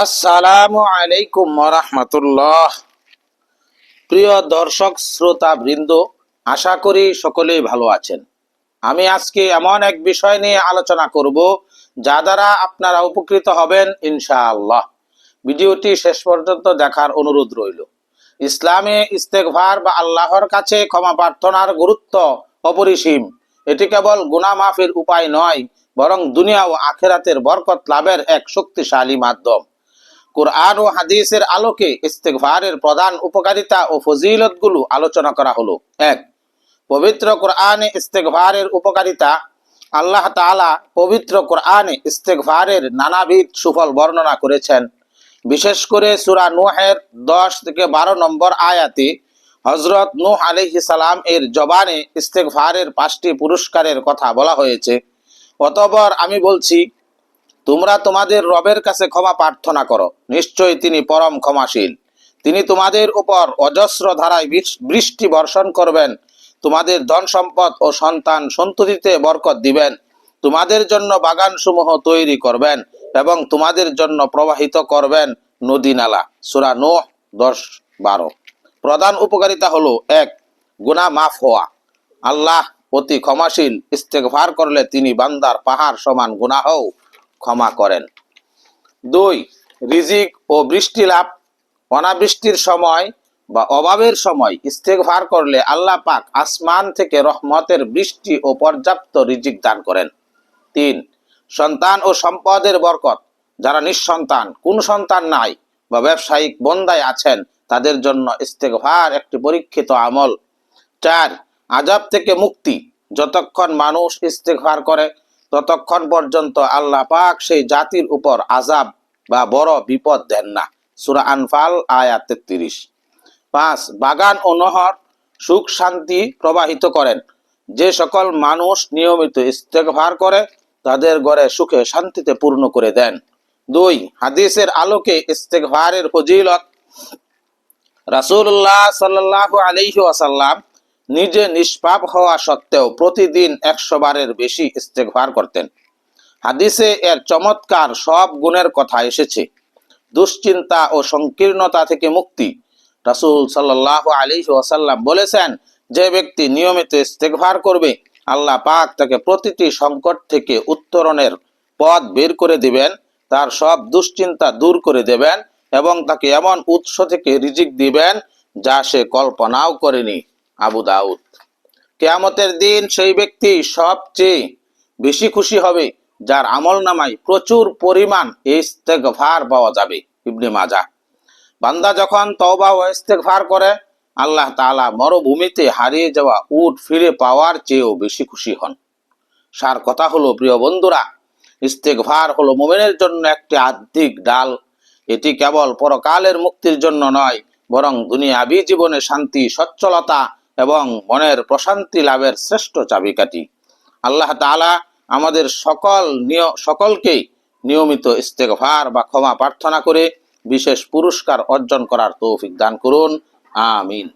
আসসালামু আলাইকুম রাহমাতুল্লাহ। প্রিয় দর্শক শ্রোতা বৃন্দ, আশা করি সকলেই ভালো আছেন। আমি আজকে এমন এক বিষয় নিয়ে আলোচনা করব যা দ্বারা আপনারা উপকৃত হবেন ইনশাআল্লাহ। ভিডিওটি শেষ পর্যন্ত দেখার অনুরোধ রইল। ইসলামে ইস্তেগফার বা আল্লাহর কাছে ক্ষমা প্রার্থনার গুরুত্ব অপরিসীম। এটি কেবল গুনাহ মাফের উপায় নয়, বরং দুনিয়া ও আখিরাতের বরকত লাভের এক শক্তিশালী মাধ্যম। কুরআন ও হাদিসের আলোকে ইস্তেগফারের প্রধান উপকারিতা ও ফজিলতগুলো আলোচনা করা হলো। ১. পবিত্র কোরআনে ইস্তেগফারের উপকারিতা। আল্লাহ তাআলা পবিত্র কোরআনে ইস্তেগফারের নানাবিধ সুফল বর্ণনা করেছেন। বিশেষ করে সূরা নূহের 10 থেকে 12 নম্বর আয়াতে হযরত নূহ আলাইহিস সালাম এর জবানে ইস্তেগফারের 5টি পুরস্কারের কথা বলা হয়েছে। অতঃপর আমি বলছি, তোমরা তোমাদের রবের কাছে ক্ষমা প্রার্থনা করো, নিশ্চয়ই তিনি পরম ক্ষমাশীল। তিনি তোমাদের উপর অজস্র ধারায় বৃষ্টি বর্ষণ করবেন, তোমাদের ধন সম্পদ ও সন্তান সন্ততিতে বরকত দিবেন, তোমাদের জন্য বাগানসমূহ তৈরি করবেন এবং তোমাদের জন্য প্রবাহিত করবেন নদী নালা। সূরা নূহ 10-12। প্রধান উপকারিতা হলো: ১. গুনাহ মাফ হওয়া। আল্লাহ অতি ক্ষমাশীল। ইস্তেগফার করলে তিনি বান্দার পাহাড় সমান গুনাহও ক্ষমা করেন। ২. রিজিক ও বৃষ্টি লাভ। অনাবৃষ্টির সময় বা অভাবের সময় ইস্তেগফার করলে আল্লাহ পাক আসমান থেকে রহমতের বৃষ্টি ও পর্যাপ্ত রিজিক দান করেন। ৩. সন্তান ও সম্পদের বরকত। যারা নিঃসন্তান, কোন সন্তান নাই বা ব্যবসায়িক বন্দায় আছেন, তাদের জন্য ইস্তেগফার একটি পরীক্ষিত আমল। ৪. আযাব থেকে মুক্তি। যতক্ষণ মানুষ ইস্তেগফার করে ততক্ষণ পর্যন্ত আল্লাহ পাক সেই জাতির উপর আযাব বা বড় বিপদ দেন না। সূরা আনফাল আয়াত 33। ৫. বাগান ও নহর সুখ শান্তি প্রবাহিত করেন। যে সকল মানুষ নিয়মিত ইস্তেগফার করে তাদের ঘরে সুখে শান্তিতে পূর্ণ করে দেন। ২. হাদিসের আলোকে ইস্তেগফারের ফজিলত। রাসূলুল্লাহ সাল্লাল্লাহু আলাইহি ওয়াসাল্লাম নিজে নিষ্পাপ হওয়া সত্ত্বেও প্রতিদিন 100 বারের বেশি ইস্তেগফার করতেন। হাদিসে এর চমৎকার সব গুণের কথা এসেছে। দুশ্চিন্তা ও সংকীর্ণতা থেকে মুক্তি। রাসূল সাল্লাল্লাহু আলাইহি ওয়াসাল্লাম বলেছেন, যে ব্যক্তি নিয়মিত ইস্তেগফার করবে, আল্লাহ পাক তাকে প্রতিটি সংকট থেকে উত্তরণের পথ বের করে দিবেন, তার সব দুশ্চিন্তা দূর করে দেবেন এবং তাকে এমন উৎস থেকে রিজিক দিবেন যা সে কল্পনাও করেনি। আবু দাউদ। কিয়ামতের দিন সেই ব্যক্তি সবচেয়ে বেশি খুশি হবে যার আমলনামায় প্রচুর পরিমাণ ইস্তেগফার পাওয়া যাবে। ইবনে মাজাহ। বান্দা যখন তওবা ও ইস্তেগফার করে, আল্লাহ তাআলা মরুভূমিতে হারিয়ে যাওয়া উট ফিরে পাওয়ার চেয়েও বেশি খুশি হন। সার কথা হলো, প্রিয় বন্ধুরা, ইস্তেগফার হলো মুমিনের জন্য একটি আধ্যাত্মিক ডাল। এটি কেবল পরকালের মুক্তির জন্য নয়, বরং দুনিয়াবী জীবনে শান্তি, সচ্ছলতা এবং মনের প্রশান্তি লাভের শ্রেষ্ঠ চাবিকাঠি। আল্লাহ তাআলা আমাদের সকলকে নিয়মিত ইস্তেগফার বা ক্ষমা প্রার্থনা করে বিশেষ পুরস্কার অর্জন করার তৌফিক দান করুন। আমিন।